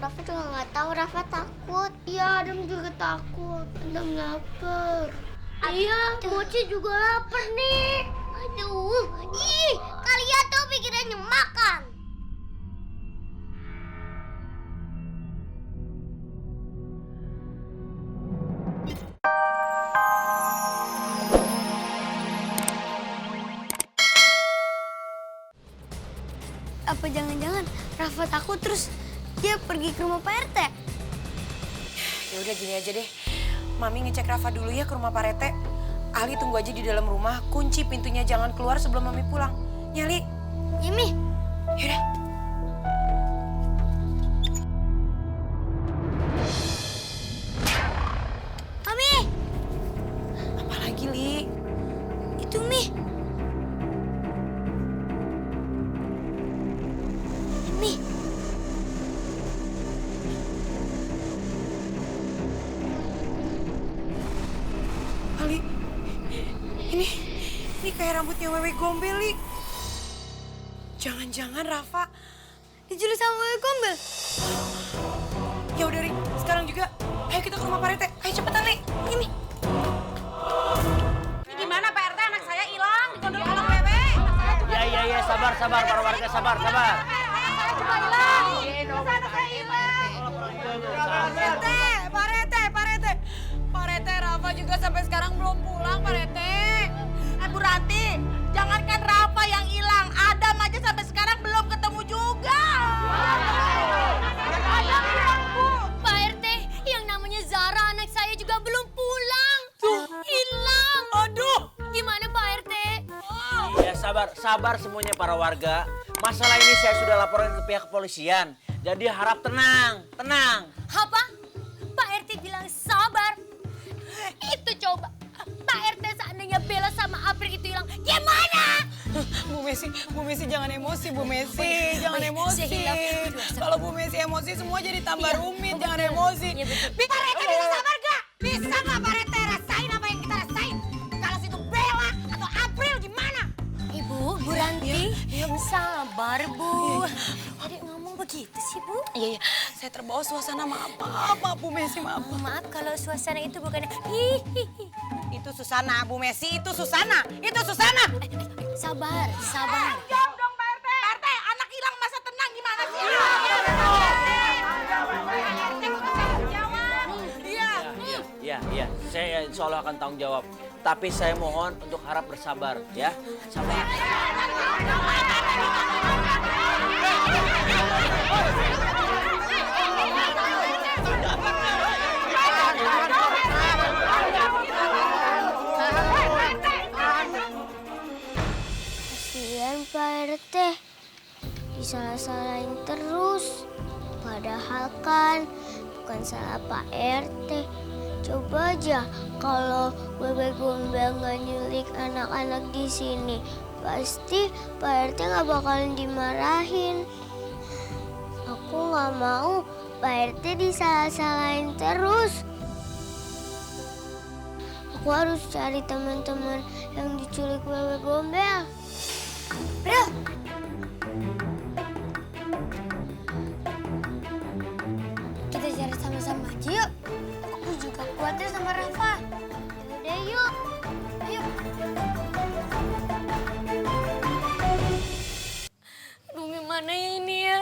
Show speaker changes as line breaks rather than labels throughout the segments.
Rafa juga nggak tahu. Rafa takut. Iya, Adam juga takut. Adam lapar. Iya, Mochi juga lapar nih. Aduh, kalian tuh pikirannya makan. Apa jangan-jangan Rafa takut terus dia pergi ke rumah Pak RT?
Ya udah gini aja deh. Mami ngecek Rafa dulu ya ke rumah Pak Rete. Ali tunggu aja di dalam rumah, kunci pintunya, jangan keluar sebelum Mami pulang. Nyali.
Yumi.
Yaudah.
Mami.
Apa lagi, Li?
Itu Mi. Mi.
Ali. Ini kayak rambutnya Wewe Gombel, Li. Jangan-jangan Rafa
Diculik sama Wewe Gombel.
ya udah Ri, sekarang juga. Ayo kita ke rumah Pak Rete. Ayo cepetan, Li. Ini.
Ini gimana Pak RT, anak saya hilang di gondol-gondol Wewe.
Iya, sabar para warga, sabar.
Anak saya hilang.
Pak Rete, Rafa juga sampai sekarang belum pulang, Pak Rete.
Bu Ranti, jangankan Rafa yang hilang, Adam aja sampai sekarang belum ketemu juga. Adam hilang, Bu.
Pak RT, yang namanya Zara anak saya juga belum pulang. Hilang.
Aduh.
Gimana Pak RT?
Iya, sabar semuanya para warga. Masalah ini saya sudah laporan ke pihak kepolisian. Jadi harap tenang.
Apa? Pak RT bilang sabar. Itu coba. Pak RT seandainya Bella sama April itu hilang, gimana?
Bu Messi jangan emosi, Bu Messi. Jangan emosi. Kalau Bu Messi emosi semua jadi tambah rumit, jangan emosi.
Iya betul.
Pak RT bisa sabar gak? Bisa gak Pak RT rasain apa yang kita rasain? Kalau situ Bella atau April gimana?
Bu Ranti, sabar Bu. Adik ngomong begitu sih Bu.
Iya, saya terbawa suasana, maaf Bu Messi, maaf.
Maaf kalau suasana itu bukannya hihihi.
Itu Susana, Bu Messi, itu Susana.
Sabar.
Jawab dong Pak RT. Pak RT, anak hilang masa tenang gimana sih?
Iya, saya insya Allah akan tanggung jawab. Tapi saya mohon untuk harap bersabar, ya. Sabar.
Kasihan Pak RT, disalah-salahin terus. Padahal kan bukan salah Pak RT. Coba aja kalau Wewe Gombel nggak nyulik anak-anak di sini, pasti Pak RT nggak bakalan dimarahin. Aku nggak mau Pak RT disalah-salahin terus. Aku harus cari teman-teman yang diculik Wewe Gombel. Bro. Kita cari sama-sama aja yuk. Aku juga khawatir sama Rafa. Yaudah yuk. Ayo. Aduh gimana ya ini ya?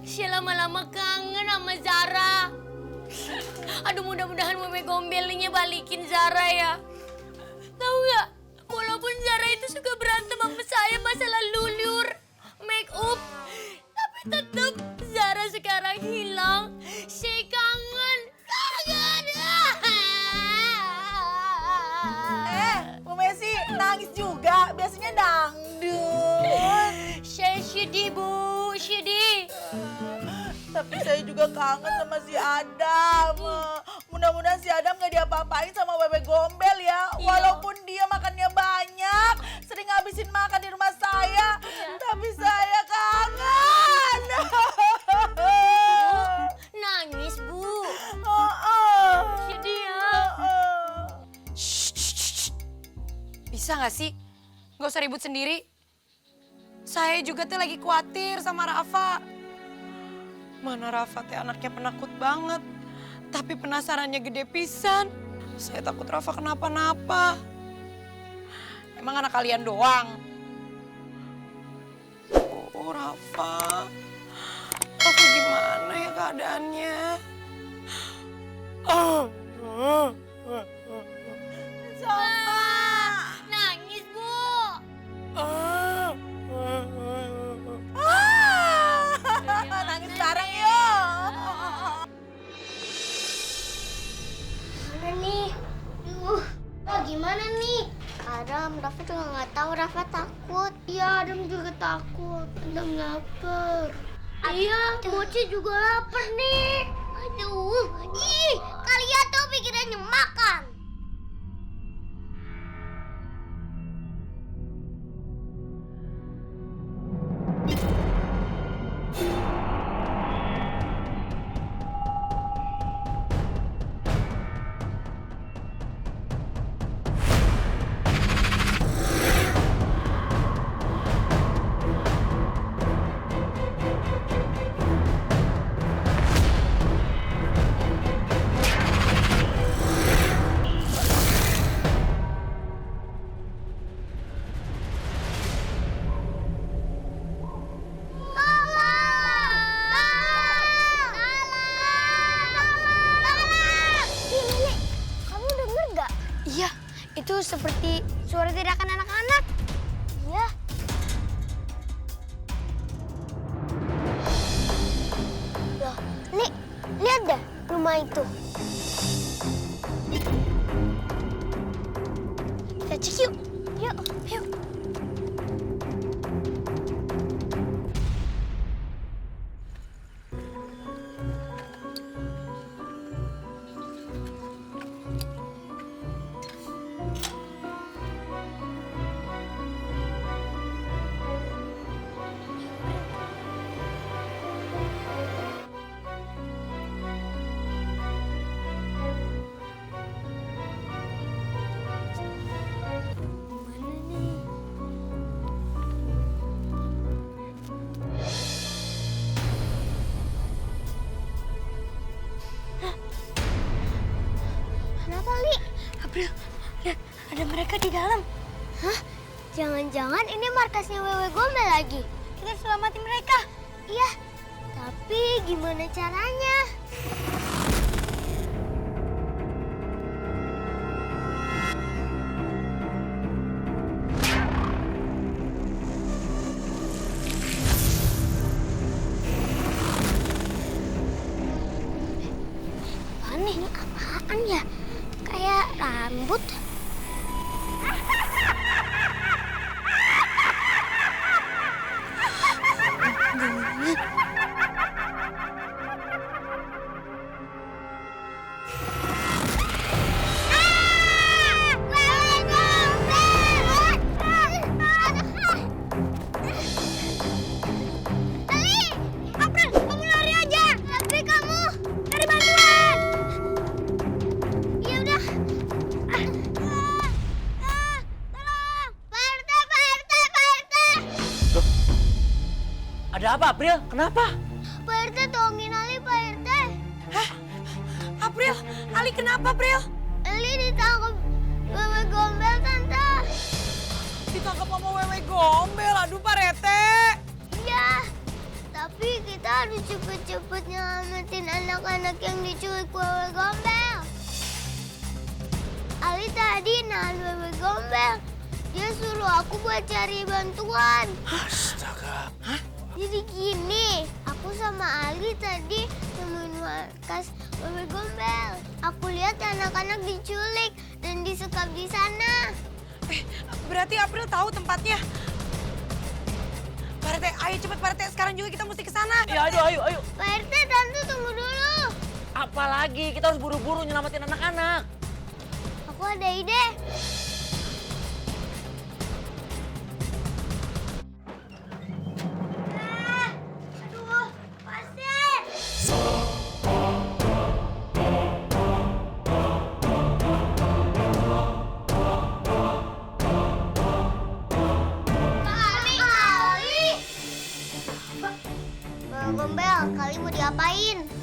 Si lama-lama kangen sama Zara. Aduh mudah-mudahan Wewe Gombelnya balikin Zara ya. Tahu nggak? Walaupun Zara itu suka berantem sama saya masalah lulur, make up, tapi tetap Zara sekarang hilang. Saya kangen.
Bu Messi nangis juga, biasanya dangdut.
Saya sedih Bu, sedih.
Tapi saya juga kangen sama si Adam. Mudah-mudahan si Adam gak diapa-apain sama Wewe Gombel ya.
Iya.
Walaupun dia makannya banyak, sering ngabisin makan di rumah saya. Tapi saya kangen.
Nangis Bu. Sedih ya.
Bisa nggak sih? Nggak usah ribut sendiri. Saya juga tuh lagi khawatir sama Rafa. Mana Rafa teh anaknya penakut banget. Tapi penasarannya gede pisan. Saya takut Rafa kenapa-napa. Emang anak kalian doang? Oh Rafa. Rafa gimana ya keadaannya?
Nangis, Bu.
Nangis bareng yuk.
Mana nih? Gimana nih? Adam, Rafa juga nggak tahu. Rafa takut. Iya, Adam juga takut. Adam lapar. Iya, Mochi juga lapar nih. Aduh, kalian tuh pikirannya makan. Iya, itu seperti suara teriakan anak-anak. Iya. Loh, Li, lihat deh rumah itu. Kita cek yuk. Yuk, yuk. Kenapa, Li? April, lihat ada mereka di dalam. Hah? Jangan-jangan ini markasnya Wewe Gombel lagi. Kita selamatin mereka. Iya, tapi gimana caranya? Aneh, ini apaan ya? Kayak rambut.
Ada apa, April? Kenapa?
Pak RT, tolongin Ali, Pak RT.
Hah? April? Ali kenapa, April?
Ali ditangkap Wewe Gombel, Tante.
Ditangkap sama Wewe Gombel. Aduh, Pak Rete.
Iya, tapi kita harus cepet-cepet nyelamatin anak-anak yang diculik Wewe Gombel. Ali tadi nahan Wewe Gombel. Dia suruh aku buat cari bantuan.
Astaga.
Hah?
Jadi gini, aku sama Ali tadi nemuin markas Wewe Gombel. Aku lihat anak-anak diculik dan disekap di sana.
Berarti April tahu tempatnya. Pak Rete, ayo cepet Pak Rete. Sekarang juga kita mesti ke sana.
Iya, ayo.
Pak RT, Tante tunggu dulu.
Apalagi kita harus buru-buru nyelamatin anak-anak.
Aku ada ide. Aduh, pasir. Ali. Gombel, kali mau diapain?